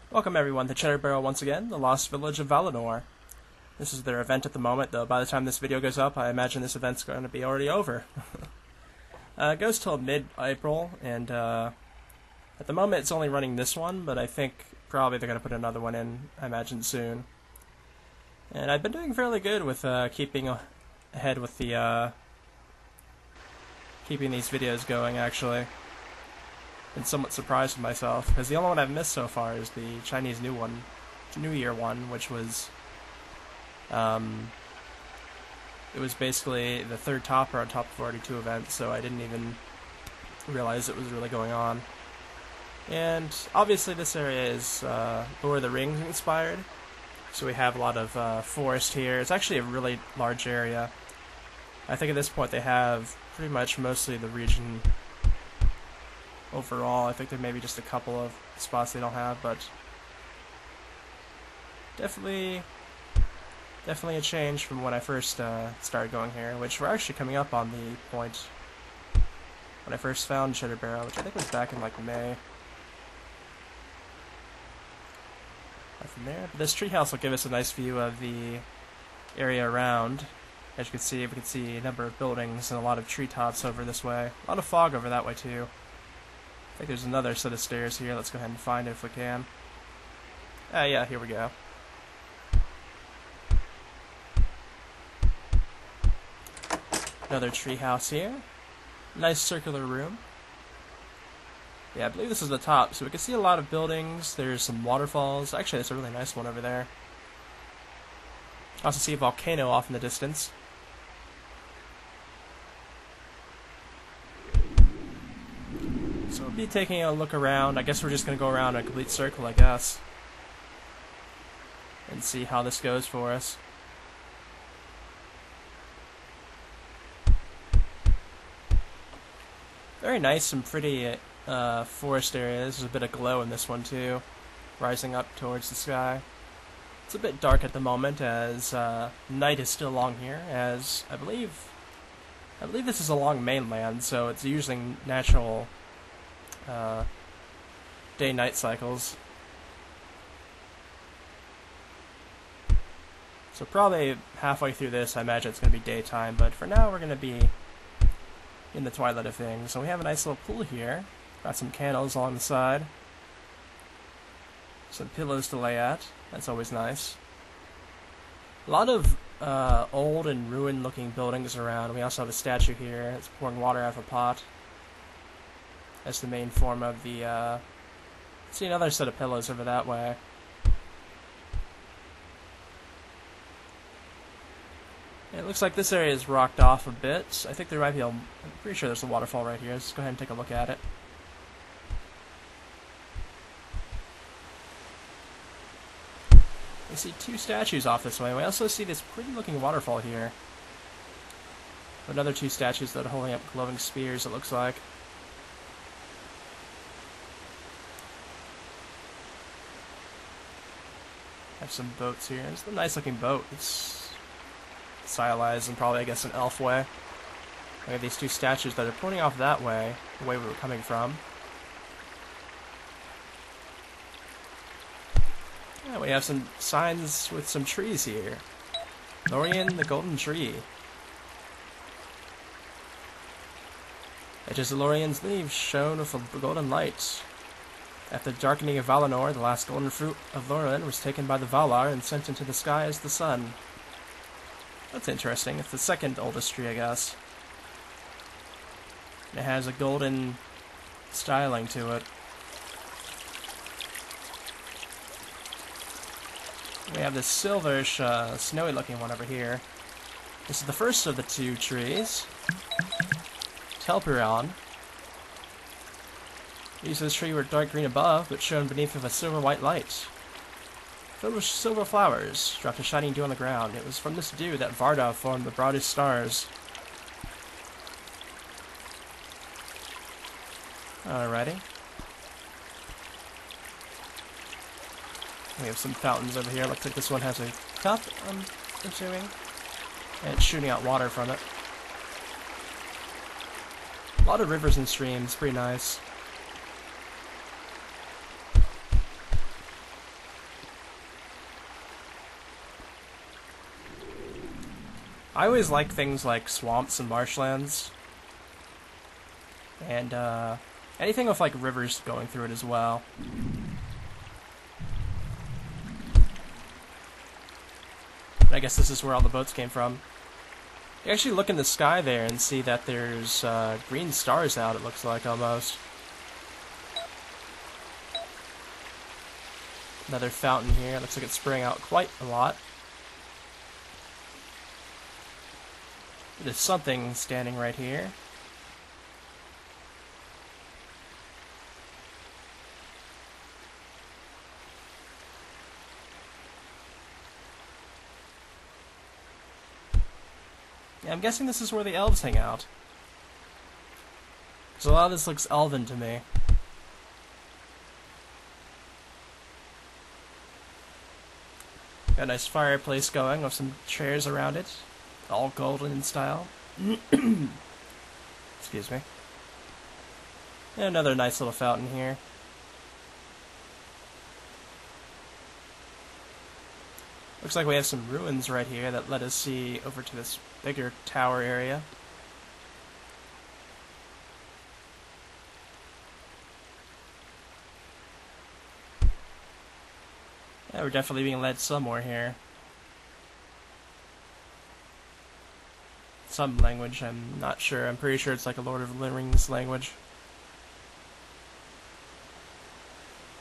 Welcome everyone to Chedderbarrel once again, the lost village of Valinor. This is their event at the moment, though by the time this video goes up, I imagine this event's going to be already over. It goes till mid-April, and at the moment it's only running this one, but I think probably they're going to put another one in, I imagine, soon. And I've been doing fairly good with keeping ahead with the keeping these videos going, actually. Been somewhat surprised with myself, because the only one I've missed so far is the Chinese New Year one, which was, it was basically the third topper on top of 42 events, so I didn't even realize it was really going on. And obviously this area is Lord of the Rings inspired, so we have a lot of forest here. It's actually a really large area. I think at this point they have pretty much mostly the region overall. I think there may be just a couple of spots they don't have, but definitely a change from when I first started going here, which we're actually coming up on the point when I first found Chedderbarrel, which I think was back in like May. Nothing there. But this treehouse will give us a nice view of the area around. As you can see, we can see a number of buildings and a lot of treetops over this way. A lot of fog over that way too. I think there's another set of stairs here. Let's go ahead and find it if we can. Yeah, here we go. Another treehouse here. Nice circular room. Yeah, I believe this is the top, so we can see a lot of buildings. There's some waterfalls. Actually, there's a really nice one over there. Also see a volcano off in the distance. So we'll be taking a look around. I guess we're just going to go around a complete circle, I guess, and see how this goes for us. Very nice and pretty forest area. There's a bit of glow in this one too, rising up towards the sky. It's a bit dark at the moment as night is still long here, as I believe this is along mainland, so it's using natural day-night cycles. So probably halfway through this, I imagine it's going to be daytime, but for now we're going to be in the twilight of things. So we have a nice little pool here. Got some candles along the side. Some pillows to lay at. That's always nice. A lot of old and ruined-looking buildings around. We also have a statue here. It's pouring water out of a pot. That's the main form of the, see another set of pillows over that way. It looks like this area is rocked off a bit. I think there might be I'm pretty sure there's a waterfall right here. Let's go ahead and take a look at it. We see two statues off this way. We also see this pretty looking waterfall here. Another two statues that are holding up glowing spears, it looks like. Have some boats here. It's a nice looking boat. It's stylized in probably, I guess, an elf way. We have these two statues that are pointing off that way, the way we were coming from. Yeah, we have some signs with some trees here. Lorien, the golden tree. Edges of Lorien's leaves shone with a golden light. After the darkening of Valinor, the last golden fruit of Lorien was taken by the Valar and sent into the sky as the sun. That's interesting. It's the second oldest tree, I guess. It has a golden styling to it. We have this silverish, snowy-looking one over here. This is the first of the two trees. Chedderbarrel. Leaves of this tree were dark green above, but shone beneath with a silver-white light. Filled with silver flowers, dropped a shining dew on the ground. It was from this dew that Varda formed the broadest stars. Alrighty. We have some fountains over here. Looks like this one has a cup, I'm assuming. And it's shooting out water from it. A lot of rivers and streams, pretty nice. I always like things like swamps and marshlands. And anything with like rivers going through it as well. I guess this is where all the boats came from. You actually look in the sky there and see that there's green stars out, it looks like, almost. Another fountain here. Looks like it's spraying out quite a lot. There's something standing right here. Yeah, I'm guessing this is where the elves hang out. So a lot of this looks elven to me. Got a nice fireplace going with some chairs around it. All golden in style. Excuse me. And another nice little fountain here. Looks like we have some ruins right here that let us see over to this bigger tower area. Yeah, we're definitely being led somewhere here. Some language, I'm not sure. I'm pretty sure it's like a Lord of the Rings language.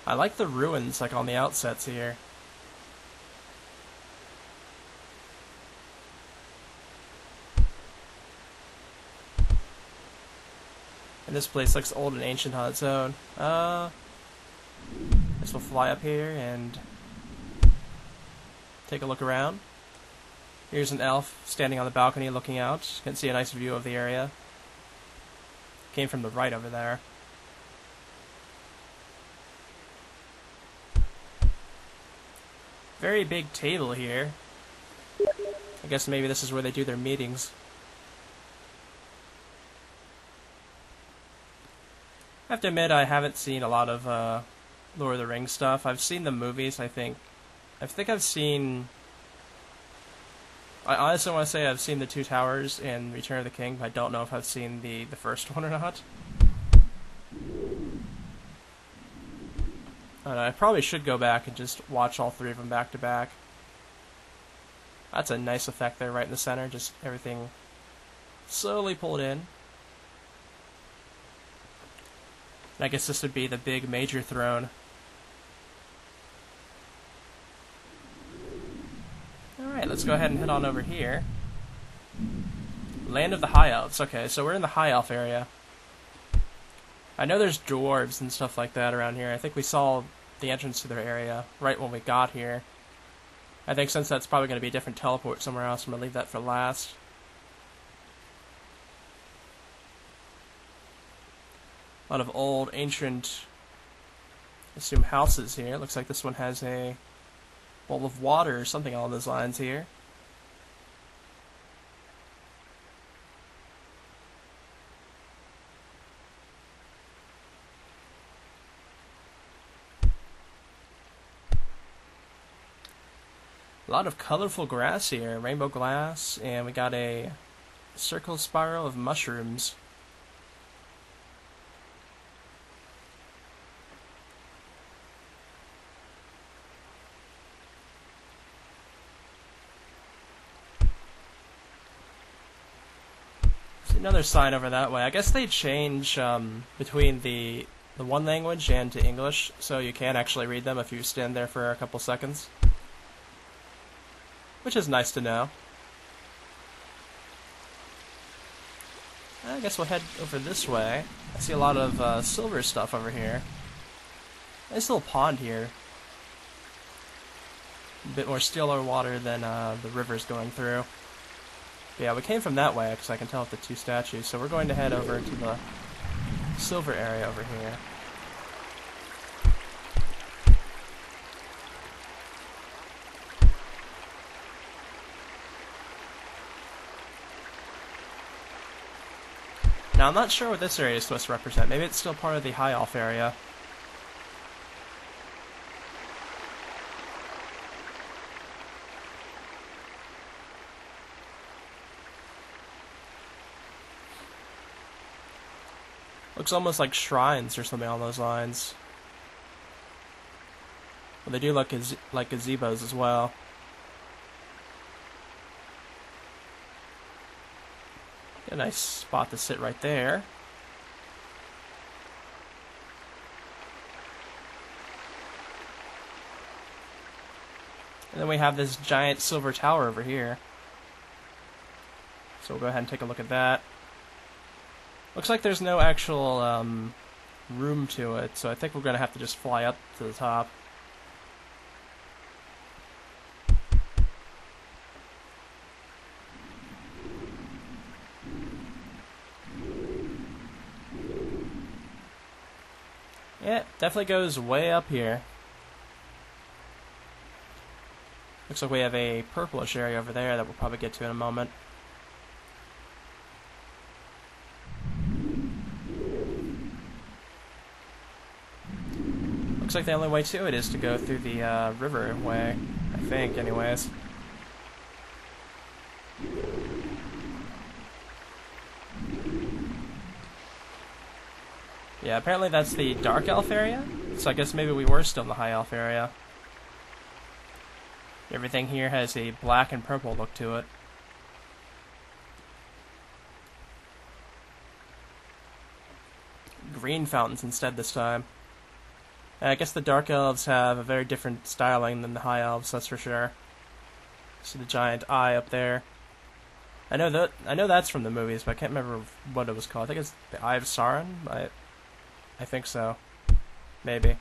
I like the ruins like on the outsets here. And this place looks old and ancient on its own. Guess we'll fly up here and take a look around. Here's an elf standing on the balcony looking out. You can see a nice view of the area. Came from the right over there. Very big table here. I guess maybe this is where they do their meetings. I have to admit I haven't seen a lot of Lord of the Rings stuff. I've seen the movies, I think. I think I've seen... I honestly want to say I've seen The Two Towers and Return of the King, but I don't know if I've seen the first one or not. I probably should go back and just watch all three of them back to back. That's a nice effect there right in the center, just everything slowly pulled in. And I guess this would be the big major throne. Alright, let's go ahead and head on over here. Land of the High Elves. Okay, so we're in the High Elf area. I know there's dwarves and stuff like that around here. I think we saw the entrance to their area right when we got here. I think since that's probably going to be a different teleport somewhere else, I'm going to leave that for last. A lot of old, ancient, I assume, houses here. Looks like this one has a bowl of water or something along those lines here. A lot of colorful grass here, rainbow glass, and we got a circle spiral of mushrooms. Another sign over that way. I guess they change between the one language and to English, so you can actually read them if you stand there for a couple seconds. Which is nice to know. I guess we'll head over this way. I see a lot of silver stuff over here. Nice little pond here. A bit more stiller water than the river's going through. But yeah, we came from that way because I can tell with the two statues, so we're going to head over to the silver area over here. Now, I'm not sure what this area is supposed to represent. Maybe it's still part of the High Elf area. Looks almost like shrines or something on those lines. But they do look like gazebos as well. A nice spot to sit right there. And then we have this giant silver tower over here. So we'll go ahead and take a look at that. Looks like there's no actual room to it, so I think we're going to have to just fly up to the top. Yeah, definitely goes way up here. Looks like we have a purplish area over there that we'll probably get to in a moment. Looks like the only way to it is to go through the river way, I think, anyways. Yeah, apparently that's the dark elf area, so I guess maybe we were still in the high elf area. Everything here has a black and purple look to it. Green fountains instead this time. And I guess the dark elves have a very different styling than the high elves, that's for sure. See the giant eye up there. I know that's from the movies, but I can't remember what it was called. I think it's the Eye of Sauron. I think so. Maybe.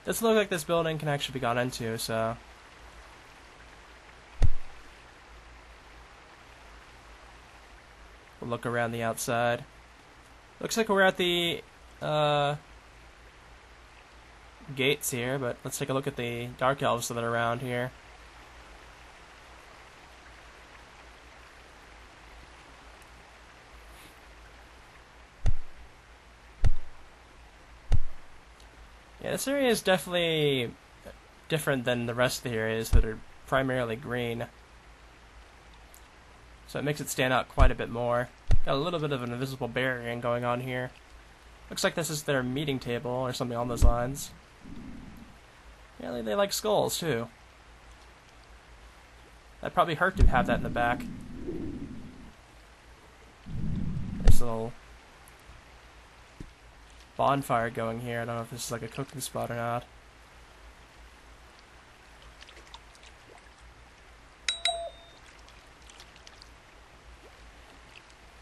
Doesn't look like this building can actually be gone into, so... We'll look around the outside. Looks like we're at the gates here, but let's take a look at the dark elves that are around here. Yeah, this area is definitely different than the rest of the areas that are primarily green. So it makes it stand out quite a bit more. Got a little bit of an invisible barrier going on here. Looks like this is their meeting table or something on those lines. Yeah, they like skulls too. That'd probably hurt to have that in the back. Nice little bonfire going here. I don't know if this is like a cooking spot or not.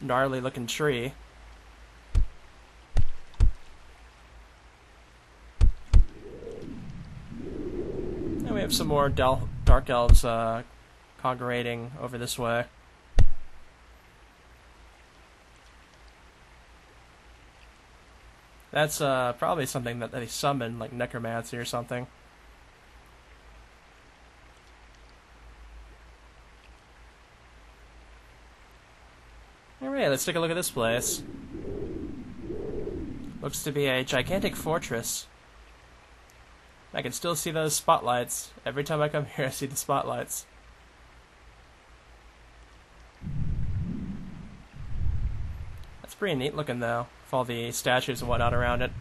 Gnarly looking tree. And we have some more dark elves congregating over this way. That's probably something that they summon, like necromancy or something. Alright, let's take a look at this place. Looks to be a gigantic fortress. I can still see those spotlights. Every time I come here, I see the spotlights. That's pretty neat looking, though, with all the statues and whatnot around it.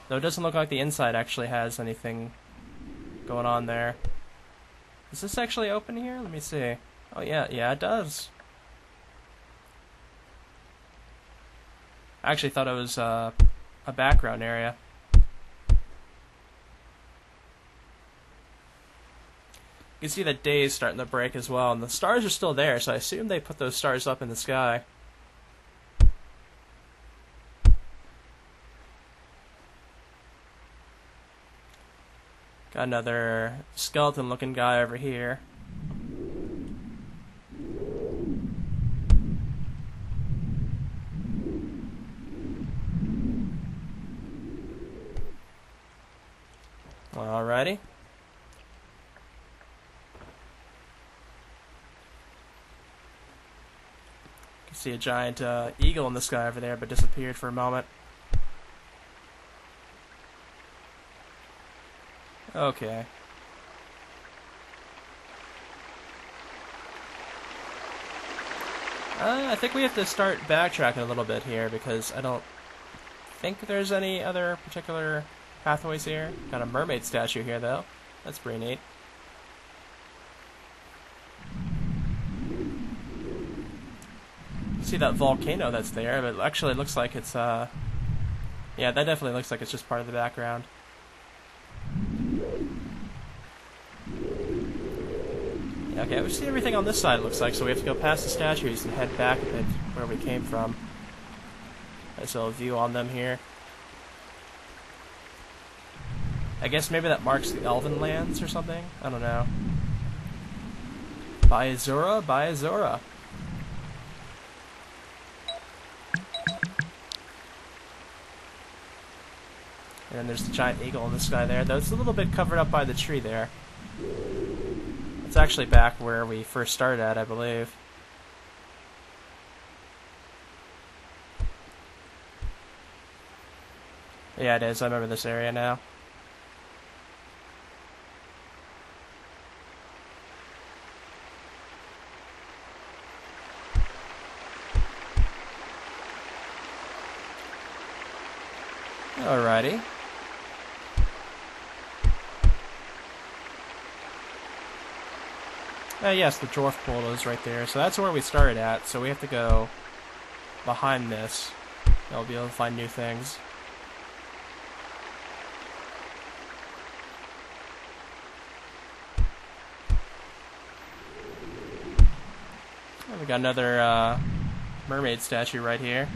Though it doesn't look like the inside actually has anything going on there. Is this actually open here? Let me see. Oh, yeah, it does. I actually thought it was a background area. You can see the day is starting to break as well, and the stars are still there, so I assume they put those stars up in the sky. Got another skeleton-looking guy over here. Alrighty. You can see a giant eagle in the sky over there, but disappeared for a moment. Okay. I think we have to start backtracking a little bit here because I don't think there's any other particular pathways here. Got a mermaid statue here, though. That's pretty neat. See that volcano that's there, but it actually looks like it's, yeah, that definitely looks like it's just part of the background. Okay, we see everything on this side, it looks like, so we have to go past the statues and head back a bit where we came from. Nice little view on them here. I guess maybe that marks the elven lands or something? I don't know. By Azura, by Azura. And then there's the giant eagle in the sky there, though it's a little bit covered up by the tree there. It's actually back where we first started at, I believe. Yeah, it is. I remember this area now. Alrighty. Yes, the dwarf pool is right there. So that's where we started at. So we have to go behind this. I'll be able to find new things. Oh, we got another mermaid statue right here.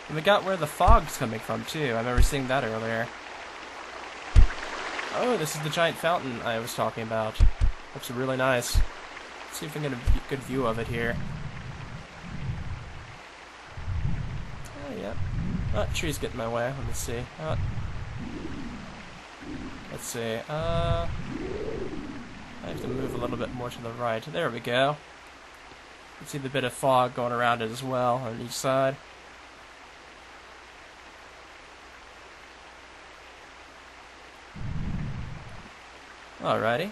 And we got where the fog's coming from, too. I remember seeing that earlier. Oh, this is the giant fountain I was talking about. Looks really nice. Let's see if we can get a good view of it here. Oh, yeah. Oh, tree's getting in my way. Let me see. Let's see. I have to move a little bit more to the right. There we go. You can see the bit of fog going around it as well on each side. Alrighty.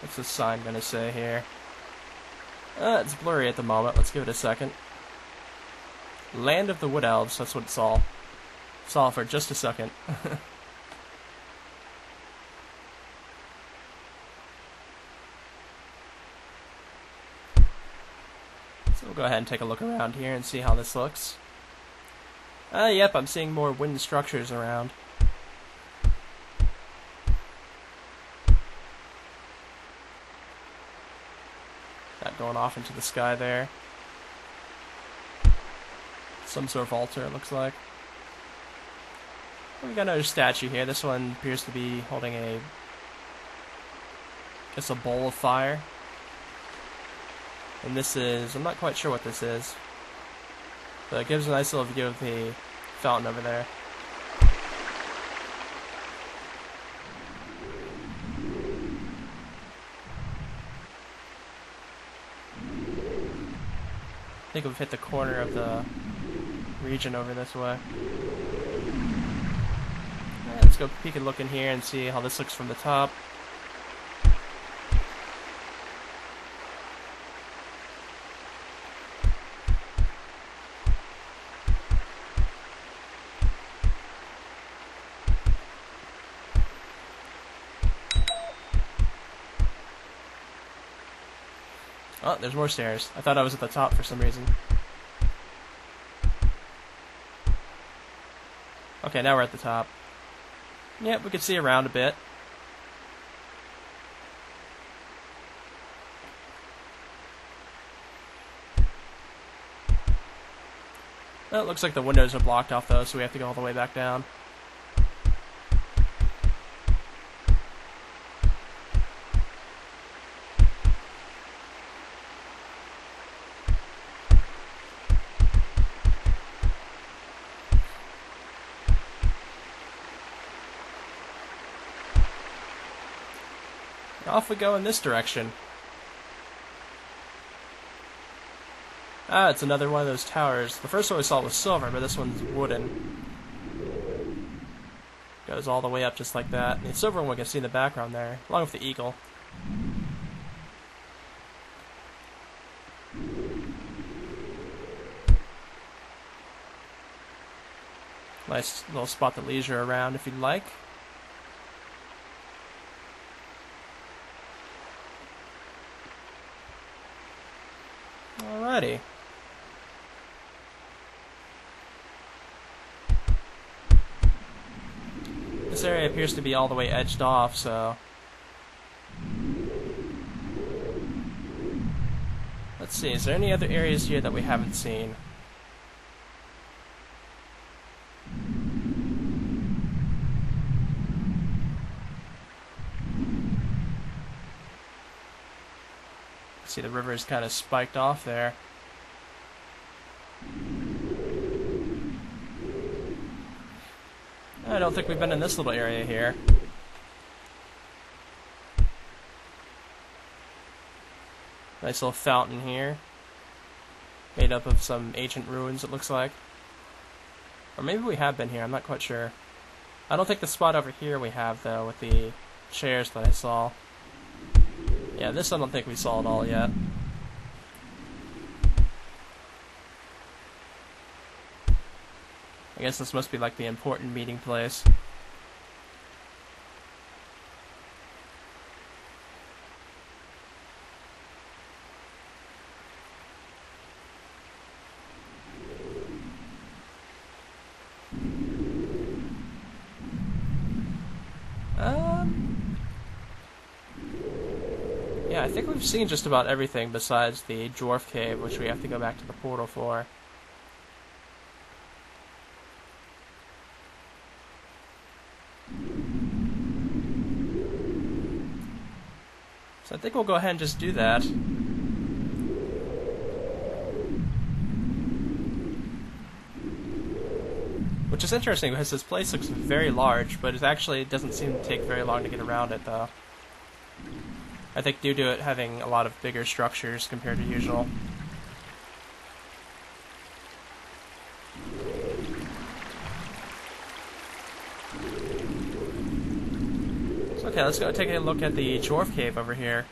What's this sign gonna say here? It's blurry at the moment. Let's give it a second. Land of the Wood Elves, that's what it's all. It's all for just a second. So we'll go ahead and take a look around here and see how this looks. Yep, I'm seeing more wooden structures around. That going off into the sky there. Some sort of altar, it looks like. We got another statue here. This one appears to be holding a bowl of fire. And this is, I'm not quite sure what this is. But it gives a nice little view of the fountain over there. I think we've hit the corner of the region over this way. Let's go peek and look in here and see how this looks from the top. Oh, there's more stairs. I thought I was at the top for some reason. Okay, now we're at the top. Yep, we can see around a bit. Well, it looks like the windows are blocked off though, so we have to go all the way back down. Off we go in this direction. Ah, it's another one of those towers. The first one we saw was silver, but this one's wooden. Go Goes all the way up just like that. And the silver one we can see in the background there, along with the eagle. Nice little spot to leisure around if you'd like. Alrighty. This area appears to be all the way edged off, so... Let's see, is there any other areas here that we haven't seen? See, the river is kind of spiked off there. I don't think we've been in this little area here. Nice little fountain here. Made up of some ancient ruins, it looks like. Or maybe we have been here, I'm not quite sure. I don't think the spot over here we have, though, with the chairs that I saw. Yeah, this I don't think we saw at all yet. I guess this must be like the important meeting place. Yeah, I think we've seen just about everything besides the dwarf cave, which we have to go back to the portal for. So I think we'll go ahead and just do that. Which is interesting because this place looks very large, but it actually doesn't seem to take very long to get around it, though. I think due to it having a lot of bigger structures compared to usual. So, okay, let's go take a look at the dwarf cave over here.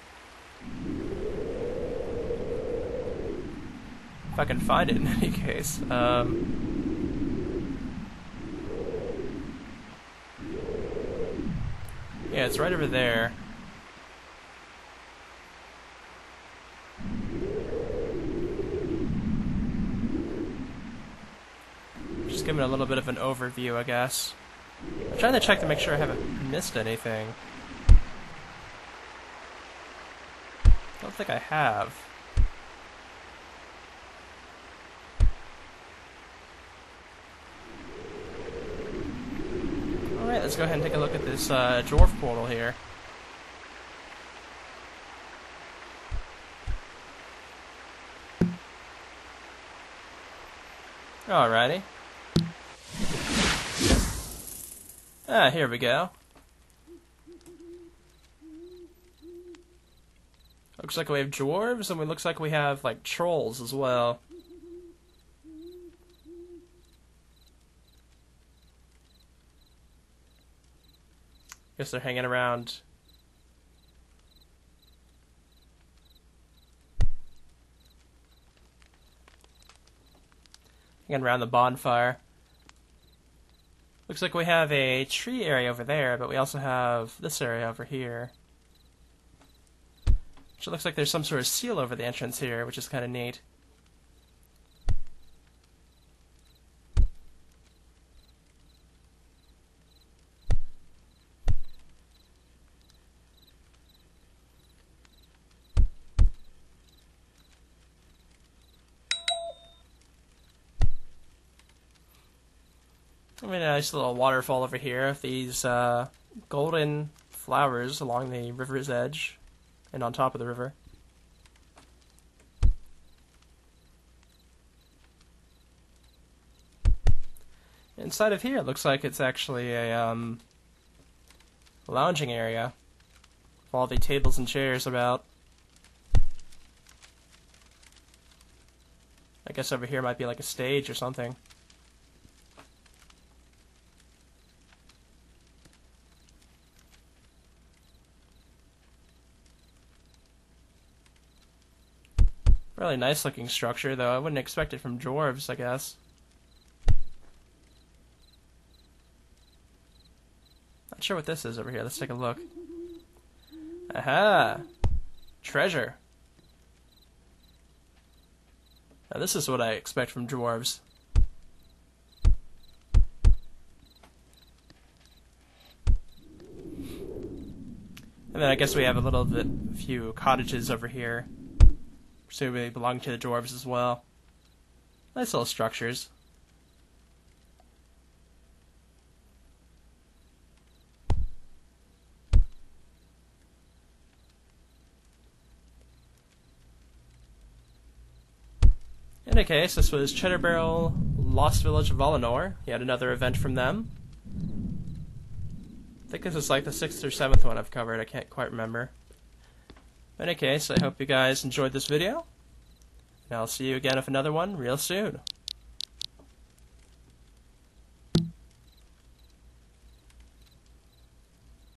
If I can find it in any case. Yeah, it's right over there. Just giving a little bit of an overview, I guess. I'm trying to check to make sure I haven't missed anything. Don't think I have. Alright, let's go ahead and take a look at this dwarf portal here. Alrighty. Ah, here we go. Looks like we have dwarves, and it looks like we have, like, trolls as well. Guess they're hanging around. Hanging around the bonfire. Looks like we have a tree area over there, but we also have this area over here. Which looks like there's some sort of seal over the entrance here, which is kind of neat. I mean, a nice little waterfall over here of these golden flowers along the river's edge and on top of the river. Inside of here, it looks like it's actually a lounging area with all the tables and chairs about. I guess over here might be like a stage or something. Really nice looking structure, though. I wouldn't expect it from dwarves, I guess. Not sure what this is over here. Let's take a look. Aha! Treasure. Now this is what I expect from dwarves. And then I guess we have a few cottages over here. Presumably belong to the dwarves as well. Nice little structures. In any case, this was Chedderbarrel, Lost Village of Valinor. Yet another event from them. I think this is like the 6th or 7th one I've covered, I can't quite remember. In any case, I hope you guys enjoyed this video, and I'll see you again with another one real soon.